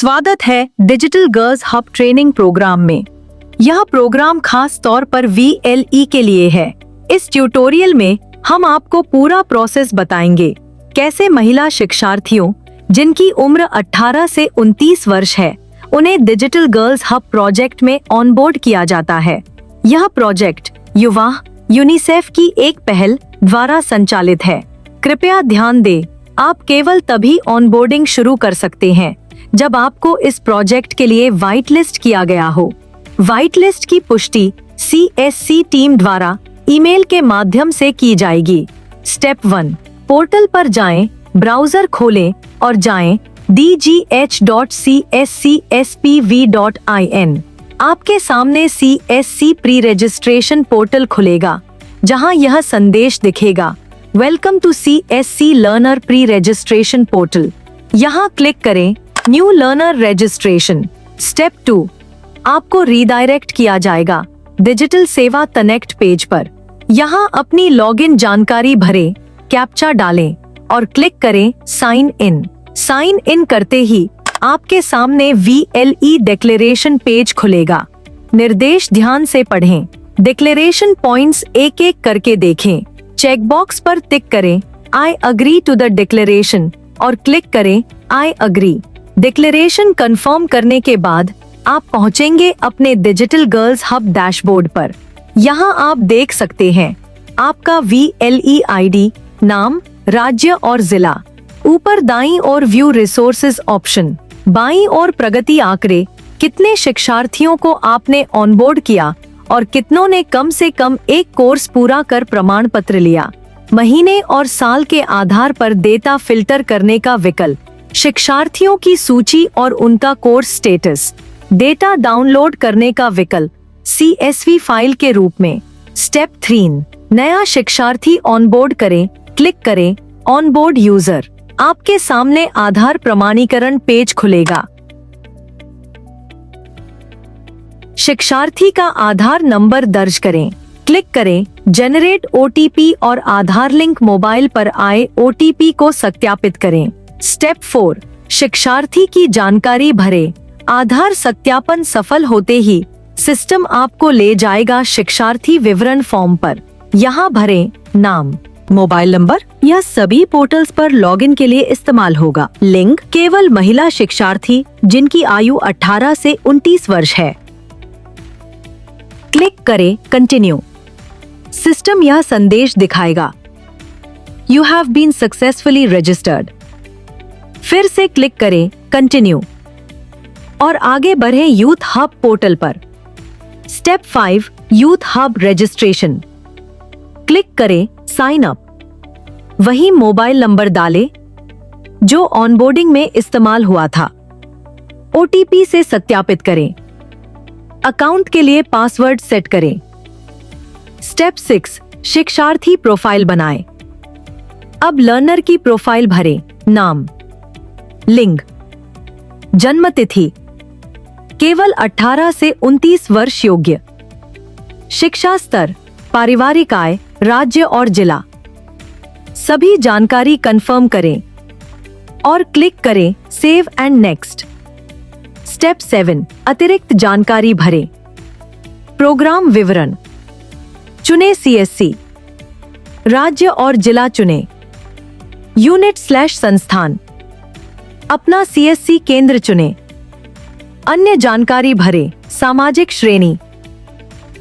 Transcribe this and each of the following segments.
स्वागत है digital girls hub training program में। यह प्रोग्राम खास तौर पर VLE के लिए है। इस ट्यूटोरियल में हम आपको पूरा प्रोसेस बताएंगे, कैसे महिला शिक्षार्थियों जिनकी उम्र 18 से 29 वर्ष है, उन्हें डिजिटल गर्ल्स हब प्रोजेक्ट में ऑनबोर्ड किया जाता है। यह प्रोजेक्ट युवा यूनिसेफ की एक पहल द्वारा संचालित है। कृपया ध्यान दें, आप केवल तभी ऑनबोर्डिंग शुरू कर सकते हैं जब आपको इस प्रोजेक्ट के लिए व्हाइट लिस्ट किया गया हो। व्हाइट लिस्ट की पुष्टि CSC टीम द्वारा ईमेल के माध्यम से की जाएगी। स्टेप 1, पोर्टल पर जाएं, ब्राउजर खोलें और जाएं dgh.cscspv.in। आपके सामने CSC प्री रजिस्ट्रेशन पोर्टल खुलेगा, जहां यह संदेश दिखेगा, welcome to CSC learner pre registration portal. यहां क्लिक करें न्यू लर्नर रजिस्ट्रेशन। स्टेप 2, आपको रीडायरेक्ट किया जाएगा डिजिटल सेवा कनेक्ट पेज पर। यहां अपनी लॉगिन जानकारी भरें, कैप्चा डालें और क्लिक करें साइन इन। साइन इन करते ही आपके सामने VLE डिक्लेरेशन पेज खुलेगा। निर्देश ध्यान से पढ़ें, डिक्लेरेशन पॉइंट्स एक एक करके देखें। चेकबॉक्स पर टिक करें I agree to the declaration और क्लिक करें आई अग्री। डिक्लेरेशन कंफर्म करने के बाद आप पहुंचेंगे अपने डिजिटल गर्ल्स हब डैशबोर्ड पर। यहां आप देख सकते हैं आपका VLE ID, नाम, राज्य और जिला। ऊपर दाईं ओर व्यू रिसोर्सेज ऑप्शन, बाईं ओर प्रगति आंकड़े, कितने शिक्षार्थियों को आपने ऑनबोर्ड किया और कितनों ने कम से कम एक कोर्स पूरा कर प्रमाण पत्र लिया। महीने और साल के आधार पर डेटा फिल्टर करने का विकल्प, शिक्षार्थियों की सूची और उनका कोर्स स्टेटस। डेटा डाउनलोड करने का विकल्प CSV फाइल के रूप में। स्टेप 3, नया शिक्षार्थी ऑनबोर्ड करें, क्लिक करें ऑनबोर्ड यूजर। आपके सामने आधार प्रमाणीकरण पेज खुलेगा। शिक्षार्थी का आधार नंबर दर्ज करें, क्लिक करें जनरेट OTP और आधार लिंक मोबाइल पर आए OTP को सत्यापित करें। स्टेप 4, शिक्षार्थी की जानकारी भरें। आधार सत्यापन सफल होते ही सिस्टम आपको ले जाएगा शिक्षार्थी विवरण फॉर्म पर। यहाँ भरें नाम, मोबाइल नंबर। यह सभी पोर्टल्स पर लॉगिन के लिए इस्तेमाल होगा। लिंक केवल महिला शिक्षार्थी जिनकी आयु 18 से 29 वर्ष है। क्लिक करें कंटिन्यू। सिस्टम यह संदेश दिखाएगा, you have been successfully registered. फिर से क्लिक करें कंटिन्यू और आगे बढ़ें यूथ हब पोर्टल पर। Step 5, youth hub registration. Click करें साइन अप। वही मोबाइल नंबर डालें जो ऑनबोर्डिंग में इस्तेमाल हुआ था। OTP से सत्यापित करें। अकाउंट के लिए पासवर्ड सेट करें। स्टेप 6, शिक्षार्थी प्रोफाइल बनाएं। अब लर्नर की प्रोफाइल भरें, नाम, लिंग, जन्म तिथि, केवल 18 से 29 वर्ष योग्य, शिक्षा स्तर, पारिवारिक आय, राज्य और जिला। सभी जानकारी कंफर्म करें और क्लिक करें सेव एंड नेक्स्ट। स्टेप 7, अतिरिक्त जानकारी भरें। प्रोग्राम विवरण चुने, CSC, राज्य और जिला चुने, यूनिट/संस्थान, अपना CSC केंद्र चुने। अन्य जानकारी भरें, सामाजिक श्रेणी,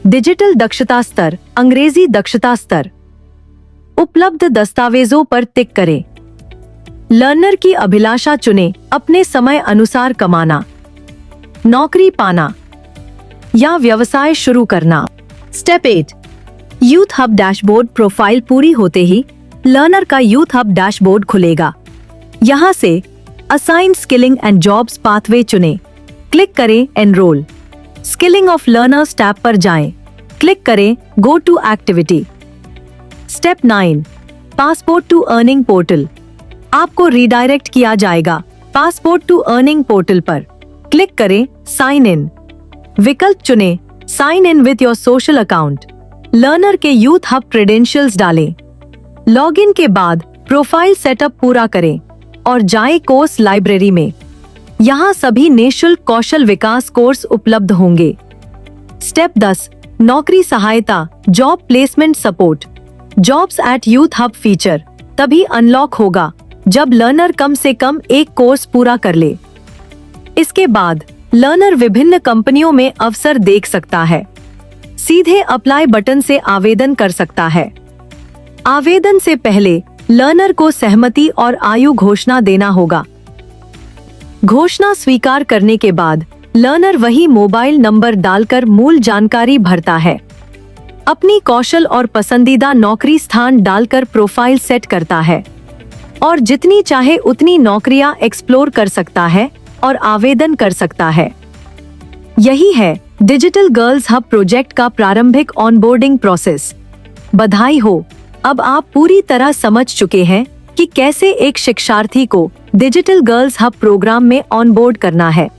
डिजिटल दक्षता स्तर, अंग्रेजी दक्षता स्तर। उपलब्ध दस्तावेजों पर टिक करें। लर्नर की अभिलाषा चुने, अपने समय अनुसार कमाना, नौकरी पाना या व्यवसाय शुरू करना। Step 8, youth hub dashboard. Profile पूरी होते ही लर्नर का यूथ हब डैशबोर्ड खुलेगा। यहाँ से assign skilling and jobs pathway चुने, क्लिक करें enrol. Skilling of learners tab पर जाएं, क्लिक करें go to activity. Step 9, passport to earning portal. आपको रीडायरेक्ट किया जाएगा पासपोर्ट टू अर्निंग पोर्टल पर। क्लिक करें साइन इन। विकल्प चुने sign in with your social account. Learner के यूथ हब क्रेडेंशियल्स डालें। लॉगिन के बाद प्रोफाइल सेटअप पूरा करें और जाएं कोर्स लाइब्रेरी में। यहाँ सभी निःशुल्क कौशल विकास कोर्स उपलब्ध होंगे। स्टेप 10, नौकरी सहायता, job placement support. Jobs eight youth hub feature तभी अनलॉक होगा जब लर्नर कम से कम एक कोर्स पूरा कर ले। इसके बाद लर्नर विभिन्न कंपनियों में अवसर देख सकता है। सीधे अप्लाई बटन से आवेदन कर सकता है। आवेदन से पहले लर्नर को सहमति और आयु घोषणा देना होगा। घोषणा स्वीकार करने के बाद लर्नर वही मोबाइल नंबर डालकर मूल जानकारी भरता है। अपनी कौशल और पसंदीदा नौकरी स्थान डालकर प्रोफाइल सेट करता है और जितनी चाहे उतनी नौकरियां एक्सप्लोर कर सकता है और आवेदन कर सकता है। यही है डिजिटल गर्ल्स हब प्रोजेक्ट का प्रारंभिक ऑनबोर्डिंग प्रोसेस। बधाई हो, अब आप पूरी तरह समझ चुके हैं कि कैसे एक शिक्षार्थी को डिजिटल गर्ल्स हब प्रोग्राम में ऑनबोर्ड करना है।